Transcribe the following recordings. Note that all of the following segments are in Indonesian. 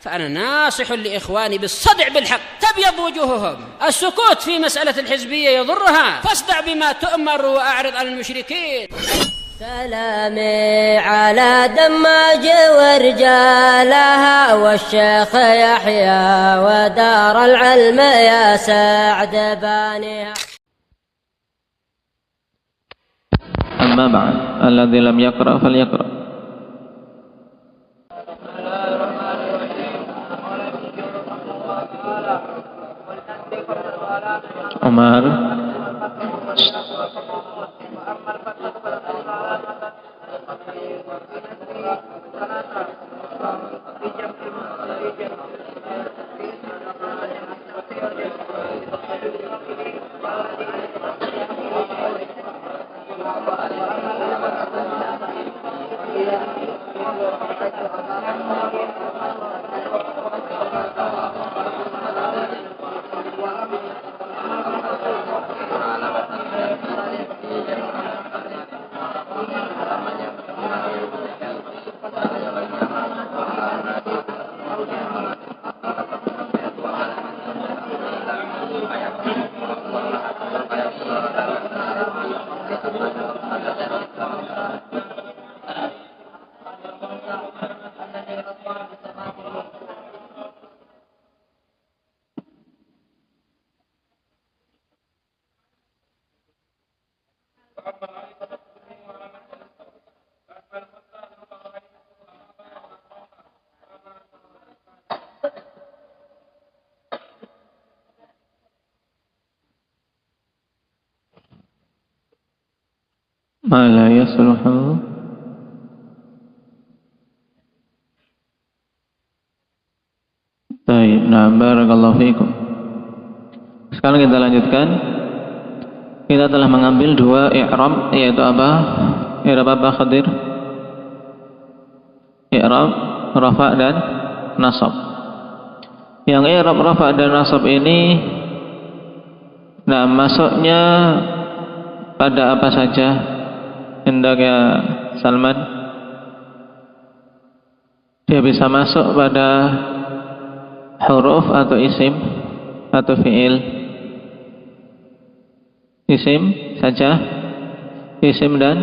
فأنا ناصح لإخواني بالصدع بالحق تبيض وجوههم. السكوت في مسألة الحزبية يضرها، فاصدع بما تؤمر وأعرض عن المشركين. سلامي على دماج ورجالها والشيخ يحيى ودار العلم يا سعد بانيها. أما بعد الذي لم يقرأ فليقرأ. Umar. Ma la yasluhu. Baik, nah barakallahu fikum. Sekarang kita lanjutkan. Kita telah mengambil dua i'rab, yaitu apa? I'rab apa Khadir? I'rab rafa' dan nasab. Yang i'rab rafa' dan nasab ini masuknya pada apa saja? Hendak ya Salman, dia bisa masuk pada huruf atau isim atau fi'il. Isim saja, isim dan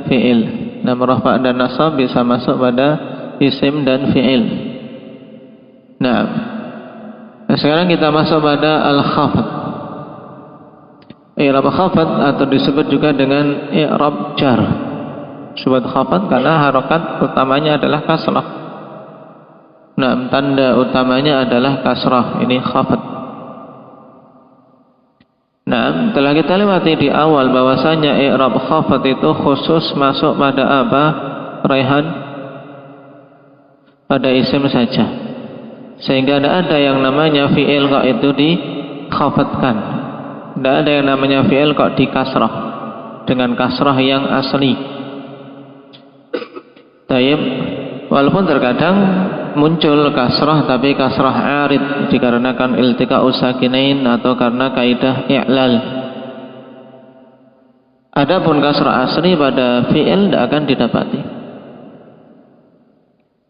fi'il. Rafa' dan nasab bisa masuk pada isim dan fi'il. Nah, sekarang kita masuk pada al-khafd. I'rab khafd atau disebut juga dengan i'rab jar. Disebut khafd karena harokat utamanya adalah kasrah. Nah, tanda utamanya adalah kasrah. Ini khafd. Nah, telah kita lewati di awal bahwasanya i'rab khafd itu khusus masuk pada apa? Raihan, pada isim saja. Sehingga tidak ada yang namanya fi'il kok itu dikhafdkan. Tidak ada yang namanya fi'il kok dikasrah dengan kasrah yang asli. Taib, walaupun terkadang muncul kasrah tapi kasrah arid dikarenakan iltiqa'us sakinain atau karena kaidah i'lal. Adapun kasrah asli pada fi'il tidak akan didapati.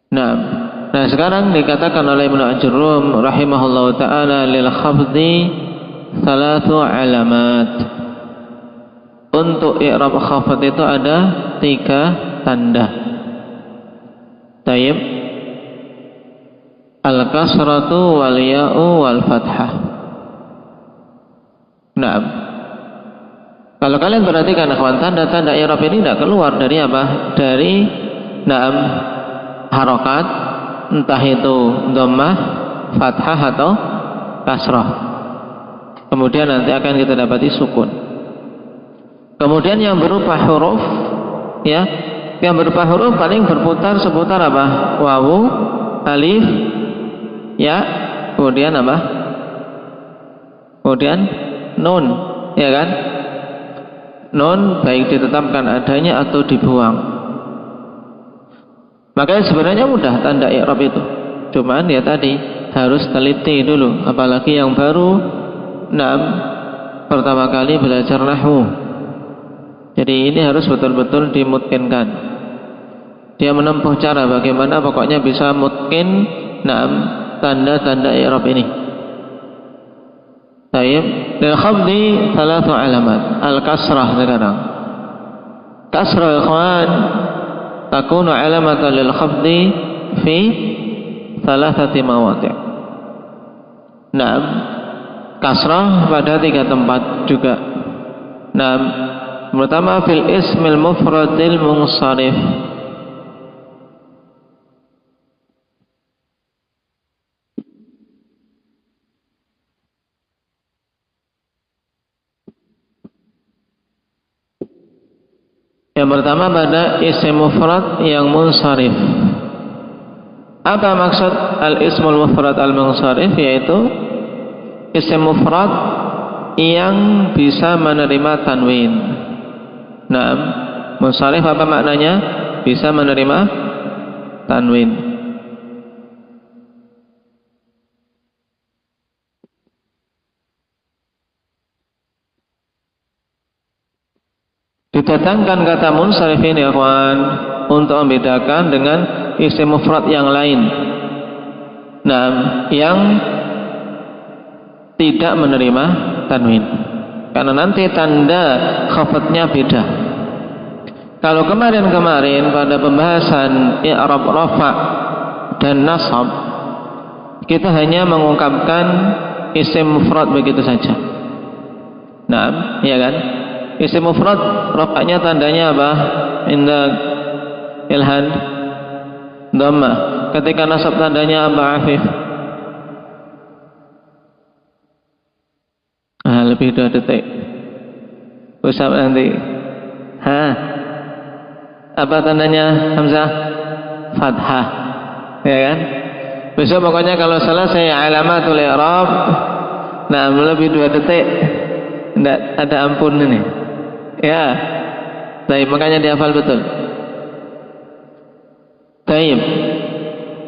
Nah sekarang dikatakan oleh Ibnu Ajurrum rahimahullahu ta'ala lil khafdi salatu alamat. Untuk i'rab khafd itu ada 3 tanda. Taib, al-kasratu wal ya'u wal fathah. Nah, kalau kalian perhatikan kawan, tanda-tanda i'rab ini tidak keluar dari apa? Dari harokat, entah itu dhammah, fathah atau kasrah. Kemudian nanti akan kita dapati sukun. Kemudian yang berupa huruf, ya, yang berupa huruf paling berputar seputar apa? Wawu, alif, ya, kemudian apa? Kemudian nun, ya kan? Nun baik ditetapkan adanya atau dibuang. Makanya sebenarnya mudah tanda i'rab itu. Cuman ya tadi harus teliti dulu, apalagi yang baru pertama kali belajar nahwu. Jadi ini harus betul-betul dimutkinkan. Dia menempuh cara bagaimana pokoknya bisa mutkin tanda-tanda i'rab ini. Baik, lil khafdi 3 alamat. Al-kasrah sekarang. Kasrah ikhwan takunu alamatan lil khafdi fi 3 mawadi'. Naam, kasrah pada 3 tempat juga. Naam, pertama fil ismil mufradil munsharif. Yang pertama pada isim mufrad yang munsharif. Apa maksud al-ismul mufrad al-munsharif? Yaitu isim mufrad yang bisa menerima tanwin. Naam, munsharif apa maknanya? Bisa menerima tanwin. Didatangkan kata munsharif ini ikhwan untuk membedakan dengan isim mufrad yang lain. Nah, yang tidak menerima tanwin. Karena nanti tanda khafadnya beda. Kalau kemarin-kemarin pada pembahasan i'rab rafa dan nasab, kita hanya mengungkapkan isim mufrad begitu saja. Nah, iya kan? Isim mufrad rafa'nya tandanya apa? Indah Ilhan dhammah. Ketika nasab tandanya apa, Afif? Lebih 2 detik. Usap nanti. Apa tandanya Hamzah? Fathah. Ya kan? Besok pokoknya kalau selesai alamatul i'rab, nah lebih 2 detik. Tidak ada ampun ini. Ya, baik, makanya dihafal betul. Baik,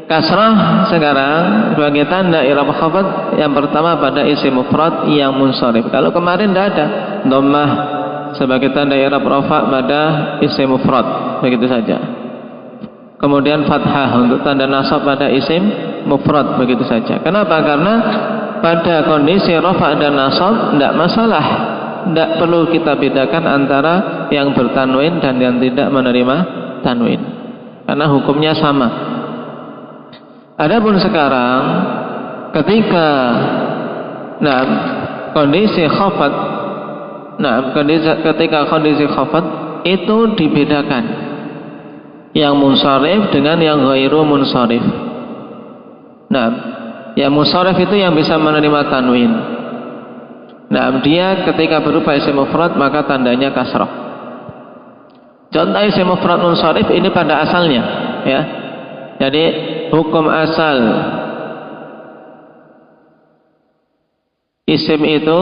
kasrah sekarang sebagai tanda i'rab khafad yang pertama pada isim mufrad yang munsharif. Kalau kemarin tidak ada, dhammah sebagai tanda i'rab rafa pada isim mufrad, begitu saja. Kemudian fathah untuk tanda nasab pada isim mufrad, begitu saja. Kenapa? Karena pada kondisi rafa dan nasab tidak masalah. Tidak perlu kita bedakan antara yang bertanwin dan yang tidak menerima tanwin, karena hukumnya sama. Adapun sekarang ketika kondisi khafad, ketika kondisi khafad itu dibedakan yang munsharif dengan yang ghairu munsharif. Yang munsharif itu yang bisa menerima tanwin. Dia ketika berupa isim mufrad maka tandanya kasrah. Contoh isim mufrad munsharif ini pada asalnya, ya. Jadi hukum asal isim itu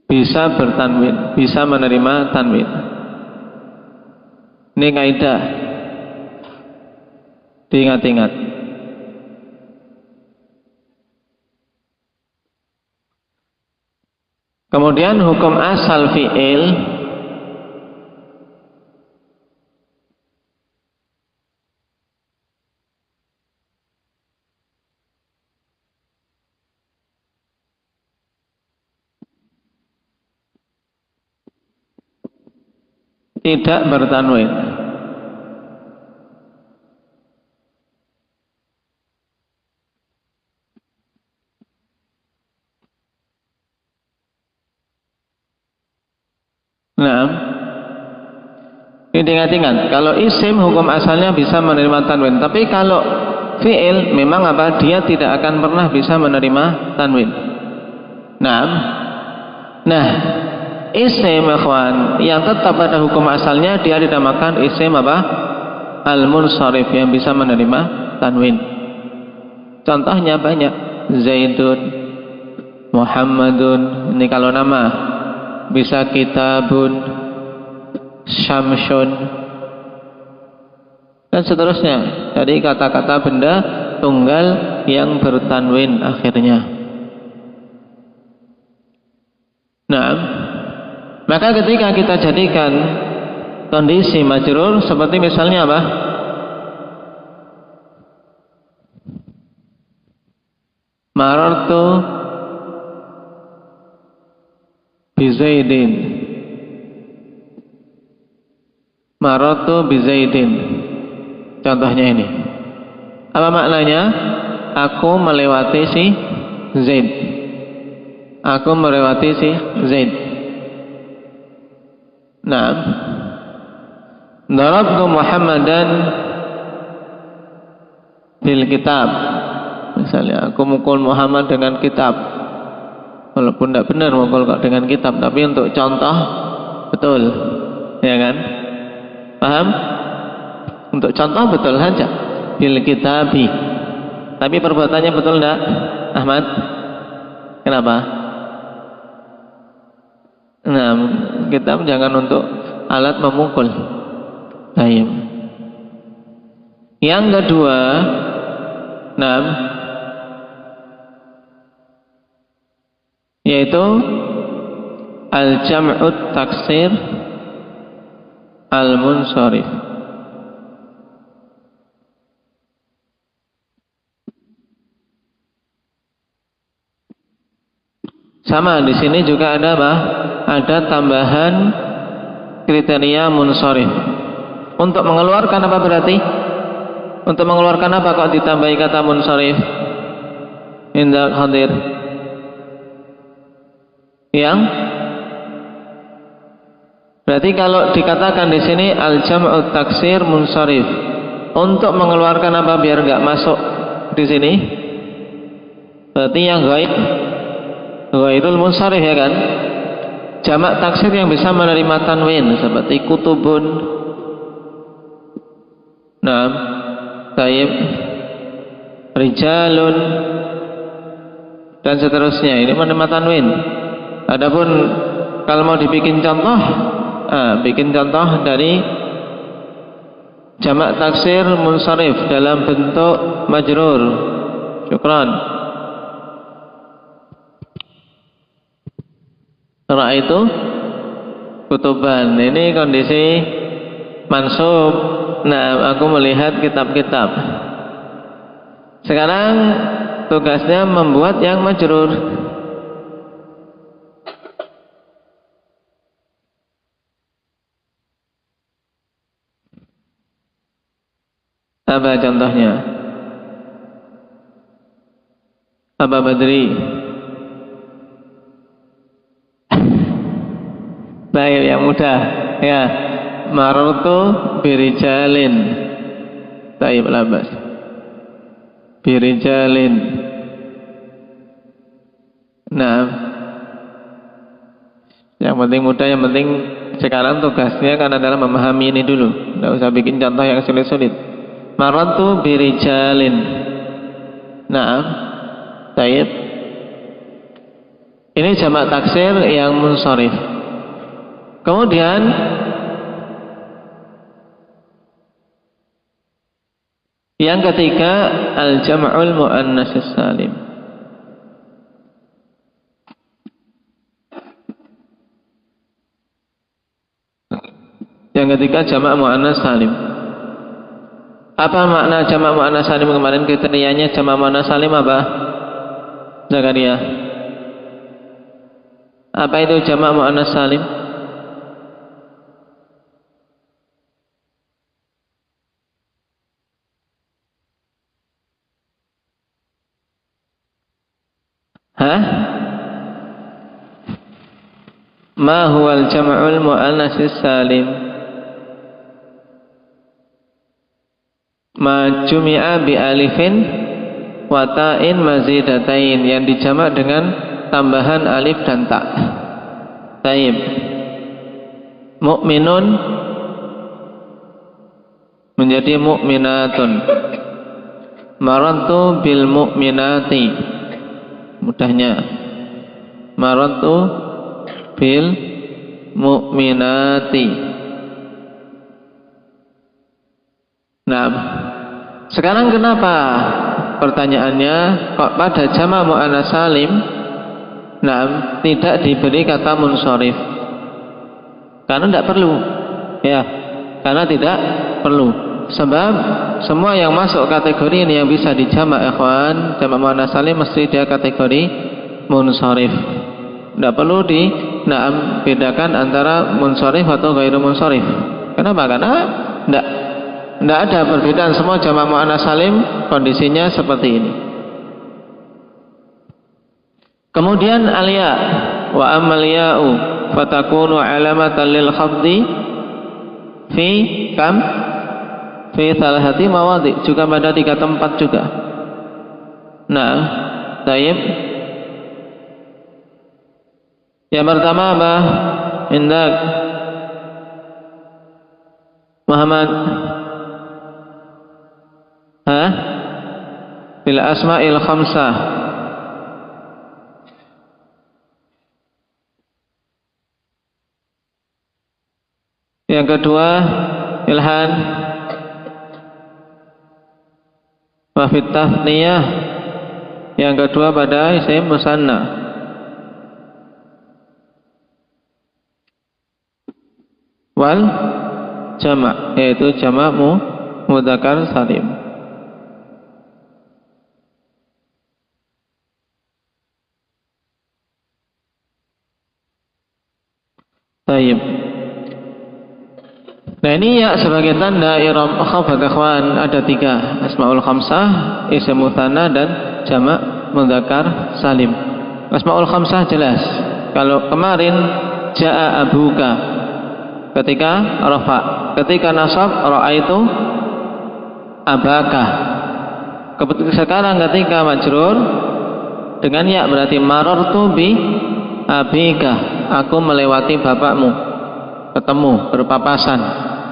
bisa bertanwin, bisa menerima tanwin. Ini kaidah, diingat-ingat. Kemudian hukum asal fi'il tidak bertanwin. Ini ingat-ingat, kalau isim hukum asalnya bisa menerima tanwin, tapi kalau fi'il memang apa? Dia tidak akan pernah bisa menerima tanwin. Nah, isim ikhwan yang tetap pada hukum asalnya dia dinamakan isim apa? Al-munsharif, yang bisa menerima tanwin. Contohnya banyak. Zaidun, Muhammadun, ini kalau nama. Bisa kitabun, syamsun, dan seterusnya. Jadi kata-kata benda tunggal yang bertanwin akhirnya. Maka ketika kita jadikan kondisi majrur seperti misalnya apa? Marartu bi Zaidin. Marartu bi Zaidin. Contohnya ini. Apa maknanya? Aku melewati si Zaid. Aku melewati si Zaid. Nah, darabtu Muhammadan bil kitab. Misalnya aku mukul Muhammad dengan kitab. Walaupun tidak benar mukul dengan kitab, tapi untuk contoh betul, ya kan? Paham? Untuk contoh betul saja. Bil kitabi. Tapi perbuatannya betul tidak, Ahmad? Kenapa? Nah, kitab jangan untuk alat memukul. Baik. Yang kedua, nah, yaitu al-jam'ut taksir al-munsharif. Sama di sini juga ada apa? Ada tambahan kriteria munsharif. Untuk mengeluarkan apa berarti? Untuk mengeluarkan apa kok ditambahi kata munsharif? Indah hadir. Yang berarti kalau dikatakan di sini al-jam'u taksir munsharif, untuk mengeluarkan apa biar enggak masuk di sini? Berarti yang ghairul munsharif, ya kan? Jamak taksir yang bisa menerima tanwin seperti kutubun. Nah, taib, rijalun, dan seterusnya. Ini menerima tanwin. Adapun kalau mau dibikin contoh, bikin contoh dari jamak taksir munsharif dalam bentuk majrur. Syukran. Ra'aitu kutuban. Ini kondisi mansub. Nah, aku melihat kitab-kitab. Sekarang tugasnya membuat yang majrur. Apa contohnya? Apa Badri? Baik, yang mudah. Ya, marartu birijalin. Taib labas. Birijalin. Nah, yang penting mudah, yang penting sekarang tugasnya kan adalah memahami ini dulu. Tidak usah bikin contoh yang sulit-sulit. Marartu birijalin. Nah, taib. Ini jamak taksir yang munsharif. Kemudian yang ketiga al-jam'ul muannas salim. Yang ketiga jamak muannas salim. Apa makna jamak muannas salim kemarin? Kriterianya jamak muannas salim apa? Zakaria. Apa itu jamak muannas salim? Ma huwal jam'ul muannas salim? Ma jumi'a bi alifin wa ta'in mazidatain, yang dijamak dengan tambahan alif dan ta. Taib. Mu'minun menjadi mu'minatun. Marantu bil mu'minati. Mudahnya marantu bil mu'minati. Nah, sekarang kenapa pertanyaannya kok pada jamak muannas salim tidak diberi kata munsharif? Karena tidak perlu, ya. karena tidak perlu. Sebab semua yang masuk kategori ini yang bisa dijamak ikhwan, jamak muannats salim mesti dia kategori munsharif. Tidak perlu bedakan antara munsharif atau ghairu munsharif. Kenapa? Karena tidak ada perbedaan, semua jamak muannats salim kondisinya seperti ini. Kemudian al-ya wa ammal ya'u fatakunu alamatan lil khafdi fi kam fi thalathati mawadhi, juga pada 3 tempat juga. Nah, tayyib. Yang pertama apa? Indak Muhammad bil asma'il khamsah. Yang kedua Ilhan wa fit tathniyah. Yang kedua pada isim musanna. Wal jamak, yaitu jamak mudzakkar salim. Baik. Nah ini ya sebagai tanda i'rab khafd ikhwan ada 3, asmaul khamsah, isim mutsanna dan jamak mudzakkar salim. Asmaul khamsah jelas. Kalau kemarin jaa abuka ketika rafa, ketika nasab ra'aitu abaka. Sekarang ketika majrur dengan ya berarti marartu bi abika, aku melewati bapakmu, ketemu berpapasan.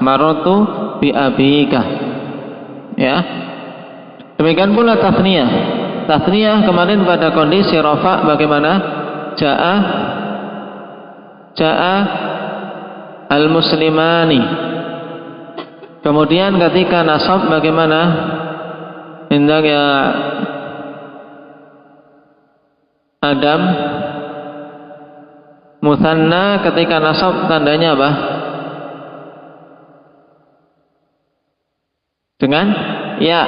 Marartu bi abika. Ya. Demikian pula tathniyah. Tathniyah kemarin pada kondisi rafa bagaimana? Jaa al-muslimani. Kemudian ketika nasab bagaimana? Hendak ya Adam musanna, ketika nasab tandanya apa? Dengan ya.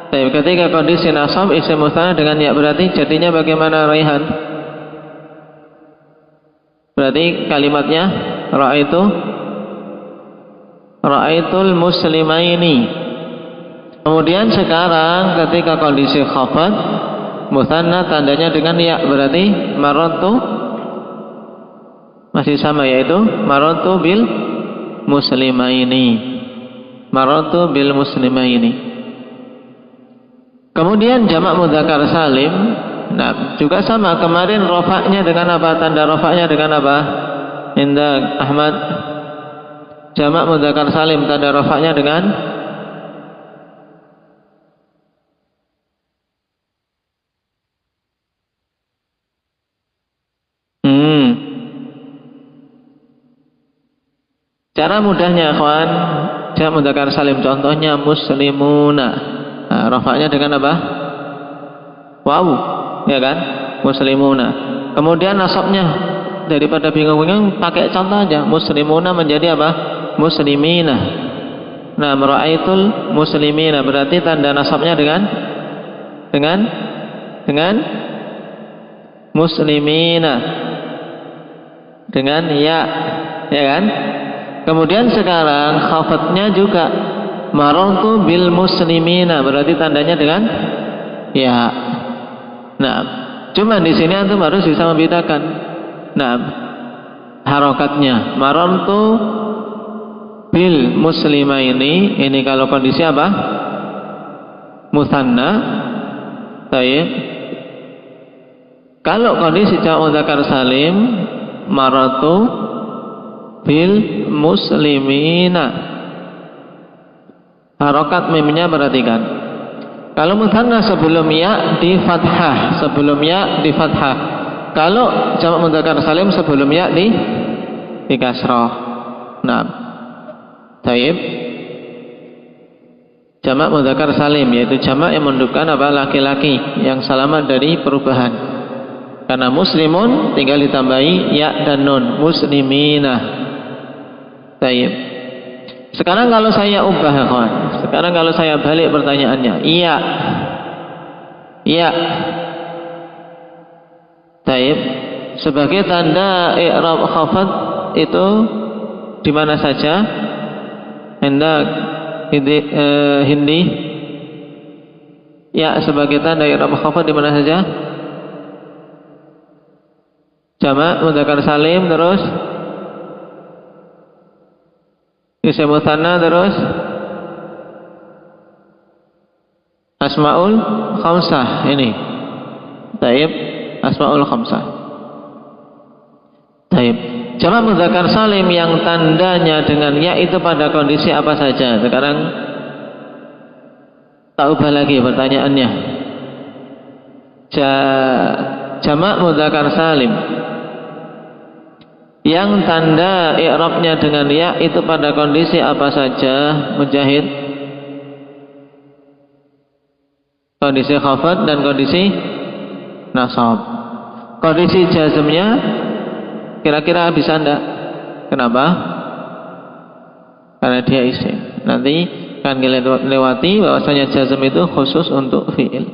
Tapi ketika kondisi nasab isim musanna dengan ya berarti jadinya bagaimana Raihan? Berarti kalimatnya ra'aitul muslimaini. Kemudian sekarang ketika kondisi khafad musanna tandanya dengan ya berarti marartu masih sama, yaitu marartu bil muslimaini. Marartu bil muslimaini. Kemudian jamak mudzakkar salim, nah juga sama, kemarin rafa'nya dengan apa? Tanda rafa'nya dengan apa? Indah Ahmad. Jamak mudzakkar salim tanda rafa'nya dengan cara mudahnya ikhwan, jamak mudzakkar salim contohnya muslimuna. Nah, rafa'nya dengan apa? Waw, ya kan? Muslimuna. Kemudian nasabnya daripada bingung-bingung pakai contoh aja. Muslimuna menjadi apa? Muslimina. Nah, ra'aitul muslimina berarti tanda nasabnya dengan muslimina. Dengan ya kan? Kemudian sekarang khafadnya juga marartu bil muslimina berarti tandanya dengan ya. Nah, cuma di sini antum harus bisa membedakan. Nah, harokatnya marartu bil muslimaini ini kalau kondisi apa? Musanna. Baik. Kalau kondisi jamak mudzakkar salim marartu bil muslimina. Harokat mimnya perhatikan. Kalau mutsanna sebelum ya di fathah, Kalau jamak mudzakkar salim sebelum ya di kasrah. Nah, taib. Jamak mudzakkar salim yaitu jamak yang menunjukkan apa? Laki-laki yang selamat dari perubahan. Karena muslimun tinggal ditambahi ya dan nun, muslimina. Taib. Sekarang kalau saya ubah ya kawan, sekarang kalau saya balik pertanyaannya, iya, taib, sebagai tanda i'rab khafad itu di mana saja? Hendak Hindi, ya, sebagai tanda i'rab khafad di mana saja? Jamak mudzakkar salim, terus isim mutsanna, terus asmaul khamsah ini. Taib, asmaul khamsah. Taib. Jamak mudzakkar salim yang tandanya dengan ya itu pada kondisi apa saja? Sekarang tak ubah lagi pertanyaannya. Jamak mudzakkar salim yang tanda i'rabnya dengan ya itu pada kondisi apa saja, Mujahid? Kondisi khafad dan kondisi nasab. Kondisi jazmnya kira-kira bisa enggak? Kenapa? Karena dia isim. Nanti akan lewati bahwasanya jazm itu khusus untuk fi'il.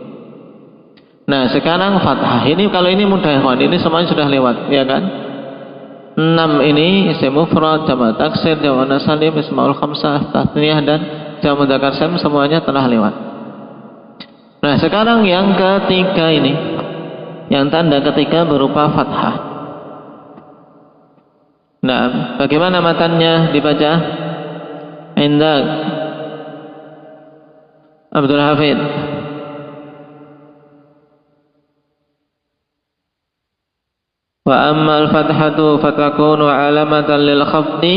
Nah, sekarang fathah. Ini kalau ini mudah ya kawan, ini semuanya sudah lewat, ya kan? 6 ini isim mufrad, jamak taksir, jamak salim, ismaul khamsah, tasniyah dan jamak mudzakkar salim semuanya telah lewat. Nah, sekarang yang ketiga ini, yang tanda ketiga berupa fathah. Nah, bagaimana matannya dibaca? Indak Abdul Hafid. Wa ammal fathatu fatakunu alamatan lil khafdi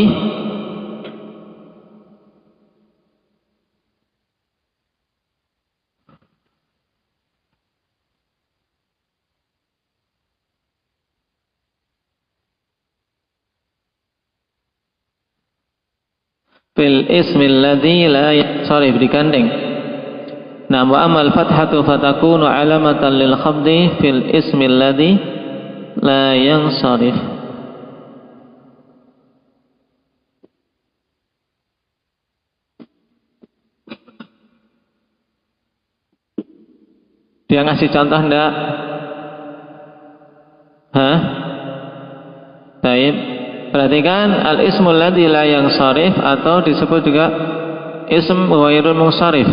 fil ismil ladzi la yansarif, digandeng. Nah, wa ammal fathatu fatakunu alamatan lil khafdi fil ismil ladzi la yansarif. Dia ngasih contoh enggak? Baik. Perhatikan al-ismul ladzi la yansarif atau disebut juga ism ghairul munsharif.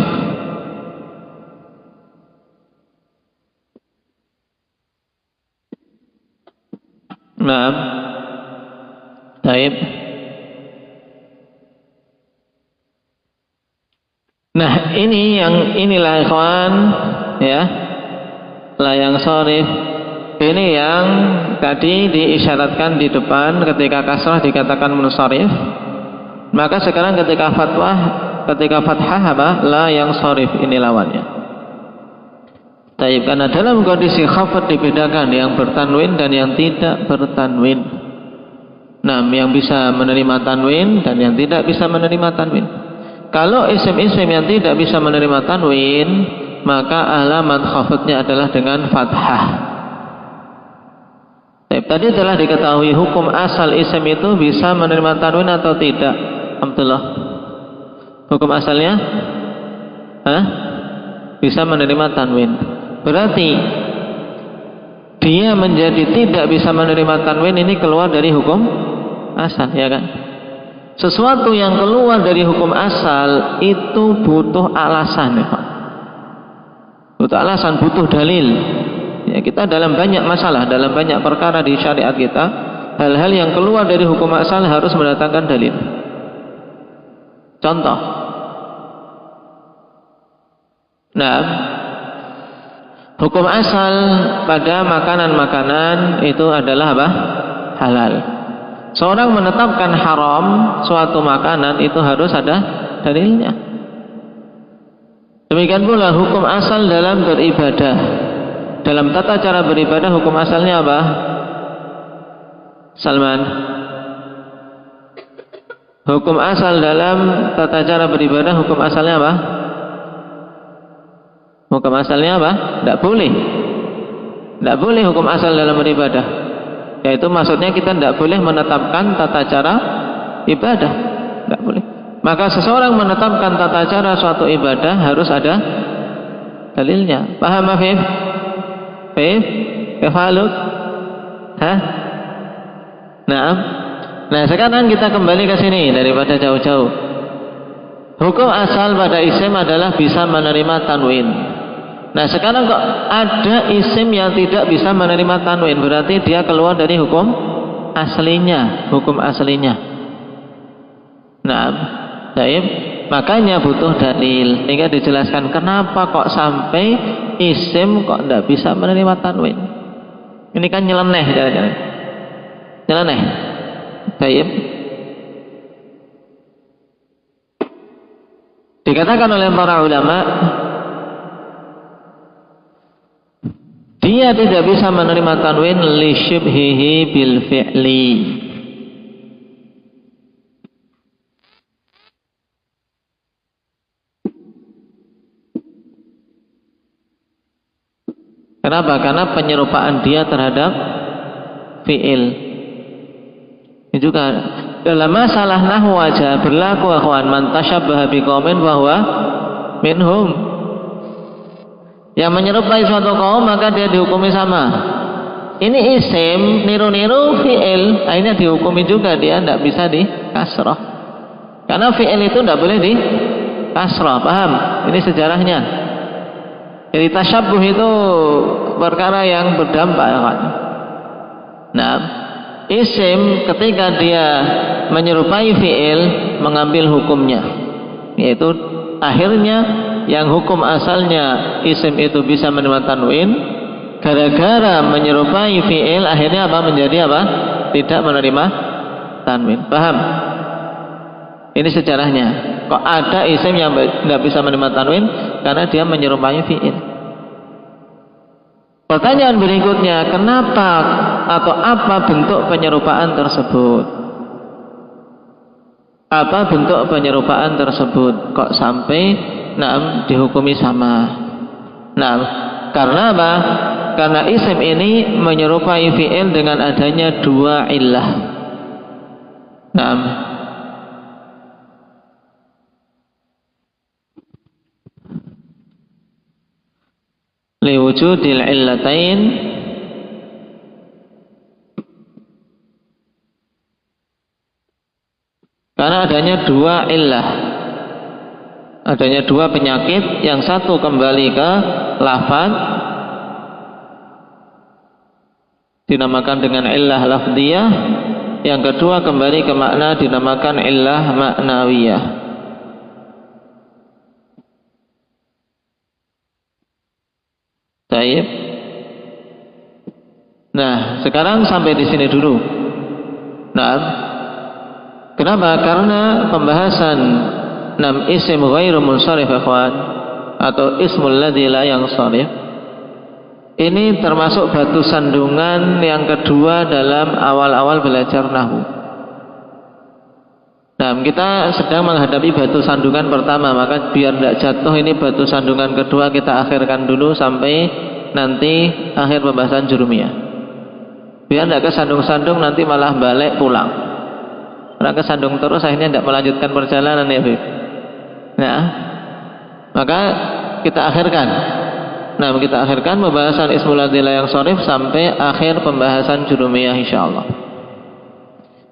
Nah, baik. Nah, inilah ikhwan, ya, la yansarif. Ini yang tadi diisyaratkan di depan ketika kasrah dikatakan munsharif. Maka sekarang ketika fathah apa? La yansarif, ini lawannya. Taib, karena dalam kondisi khafad dibedakan yang bertanwin dan yang tidak bertanwin. Nah, yang bisa menerima tanwin dan yang tidak bisa menerima tanwin. Kalau isim-isim yang tidak bisa menerima tanwin, maka alamat khafadnya adalah dengan fathah. Taib, tadi telah diketahui hukum asal isim itu bisa menerima tanwin atau tidak, Abdullah? Hukum asalnya? Bisa menerima tanwin. Berarti dia menjadi tidak bisa menerima tanwin, ini keluar dari hukum asal, ya kan? Sesuatu yang keluar dari hukum asal itu butuh alasan, ya. Butuh alasan, butuh dalil. Ya, kita dalam banyak masalah, dalam banyak perkara di syariat kita, hal-hal yang keluar dari hukum asal harus mendatangkan dalil. Contoh. Nah, hukum asal pada makanan-makanan itu adalah apa? Halal. Seorang menetapkan haram suatu makanan itu harus ada dalilnya. Demikian pula hukum asal dalam beribadah. Dalam tata cara beribadah hukum asalnya apa? Salman. Hukum asal dalam tata cara beribadah hukum asalnya apa? Hukum asalnya apa? Tidak boleh. Tidak boleh hukum asal dalam beribadah. Yaitu maksudnya kita tidak boleh menetapkan tata cara ibadah. Tidak boleh. Maka seseorang menetapkan tata cara suatu ibadah harus ada dalilnya. Paham Afif? Afif? Kefaluk? Hah? Naam. Nah sekarang kita kembali ke sini daripada jauh-jauh. Hukum asal pada isim adalah bisa menerima tanwin. Nah sekarang kok ada isim yang tidak bisa menerima tanwin, berarti dia keluar dari hukum aslinya. Hukum aslinya. Nah, baik. Makanya butuh dalil. Sehingga dijelaskan kenapa kok sampai isim kok tidak bisa menerima tanwin. Ini kan nyeleneh, nyeleneh. Baik. Dikatakan oleh para ulama, dia tidak bisa menerima tanwin li syibhihi bil fi'li. Kenapa? Karena penyerupaan dia terhadap fi'il. Ini juga dalam masalah nahwu aja berlaku akhwan, man tasyabbaha biqaumin bahwa minhum. Yang menyerupai suatu kaum maka dia dihukumi sama. Ini isim niru-niru fi'il, akhirnya dihukumi juga dia tidak bisa di kasrah. Karena fi'il itu tidak boleh di kasrah, paham? Ini sejarahnya. Jadi tasyabbuh itu perkara yang berdampak ya kan. Nah, isim ketika dia menyerupai fi'il mengambil hukumnya, yaitu akhirnya yang hukum asalnya isim itu bisa menerima tanwin, gara-gara menyerupai fi'il akhirnya apa menjadi apa? Tidak menerima tanwin. Paham? Ini sejarahnya. Kok ada isim yang tidak bisa menerima tanwin karena dia menyerupai fi'il. Pertanyaan berikutnya, kenapa atau apa bentuk penyerupaan tersebut? Apa bentuk penyerupaan tersebut? Kok sampai dihukumi sama? Karena apa? Karena isim ini menyerupai fi'il dengan adanya dua illah. Liwujudil illatain, karena adanya dua illah, adanya dua penyakit, yang satu kembali ke lafaz dinamakan dengan illah lafdiyah, yang kedua kembali ke makna dinamakan illah maknawiyah. Baik. Nah, sekarang sampai di sini dulu. Kenapa? Karena pembahasan isim ghairu munsharif ikhwan, atau ismul ladzi la yansharif, ini termasuk batu sandungan yang kedua dalam awal-awal belajar nahwu. Kita sedang menghadapi batu sandungan pertama, maka biar tidak jatuh ini batu sandungan kedua kita akhirkan dulu sampai nanti akhir pembahasan jurumiyah. Biar tidak kesandung-sandung nanti malah balik pulang. Karena kesandung terus akhirnya tidak melanjutkan perjalanan ya Bib. Nah, maka kita akhirkan. Kita akhirkan pembahasan ismul ladzi la yansharif sampai akhir pembahasan jurumiyah insyaallah.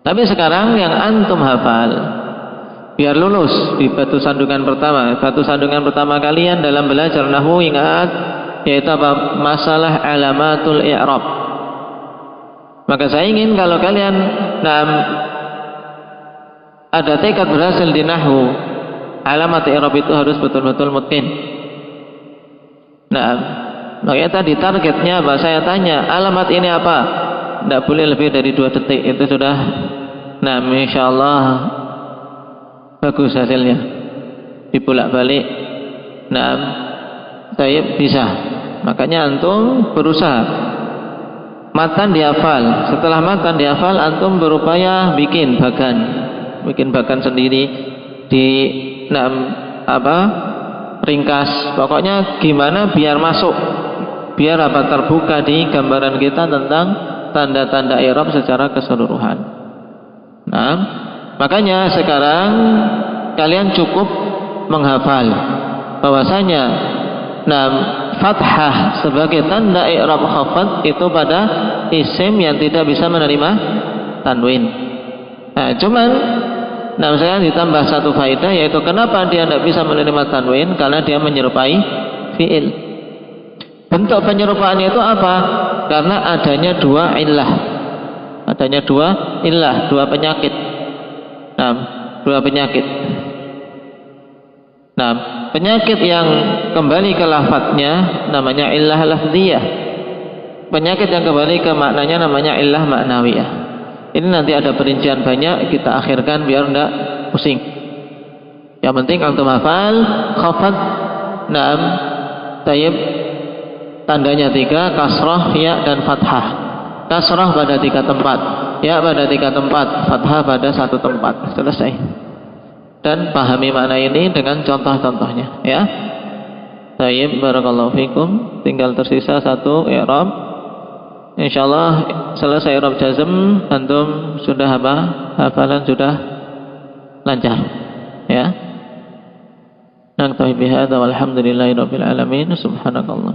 Tapi sekarang yang antum hafal biar lulus di batu sandungan pertama. Batu sandungan pertama kalian dalam belajar nahwu, ingat, yaitu apa? Masalah alamatul i'rab. Maka saya ingin kalau kalian ada tekad berhasil di nahwu, alamat i'rab itu harus betul-betul mutqin. Makanya tadi targetnya apa? Saya tanya, alamat ini apa? Tidak boleh lebih dari 2 detik. Itu sudah insyaallah bagus hasilnya. Dibolak-balik saya bisa. Makanya antum berusaha matan dihafal. Setelah matan dihafal, antum berupaya bikin bagan sendiri di ringkas. Pokoknya gimana biar masuk, biar apa terbuka di gambaran kita tentang tanda-tanda i'rab secara keseluruhan. Makanya sekarang kalian cukup menghafal bahwasanya fathah sebagai tanda i'rab khafad itu pada isim yang tidak bisa menerima tanwin. Cuman saya ditambah satu faedah, yaitu kenapa dia tidak bisa menerima tanwin, karena dia menyerupai fi'il. Bentuk penyerupaannya itu apa? Karena adanya dua illah. Adanya dua illah, dua penyakit. Dua penyakit. Penyakit yang kembali ke lafadznya namanya illah lafziyah. Penyakit yang kembali ke maknanya namanya illah maknawiyah. Ini nanti ada perincian banyak, kita akhirkan biar tidak pusing. Yang penting antum hafal khafad, tayyib, tandanya 3, kasrah, ya dan fathah. Kasrah pada 3 tempat, ya pada 3 tempat, fathah pada 1 tempat. Selesai. Dan pahami makna ini dengan contoh-contohnya, ya. Tayyib, barakallahu fikum. Tinggal tersisa 1 i'rab. Insyaallah selesai i'rab jazm, antum sudah hafalan sudah lancar, ya. Naktafi bihadza walhamdulillahi rabbil alamin. Subhanakallah.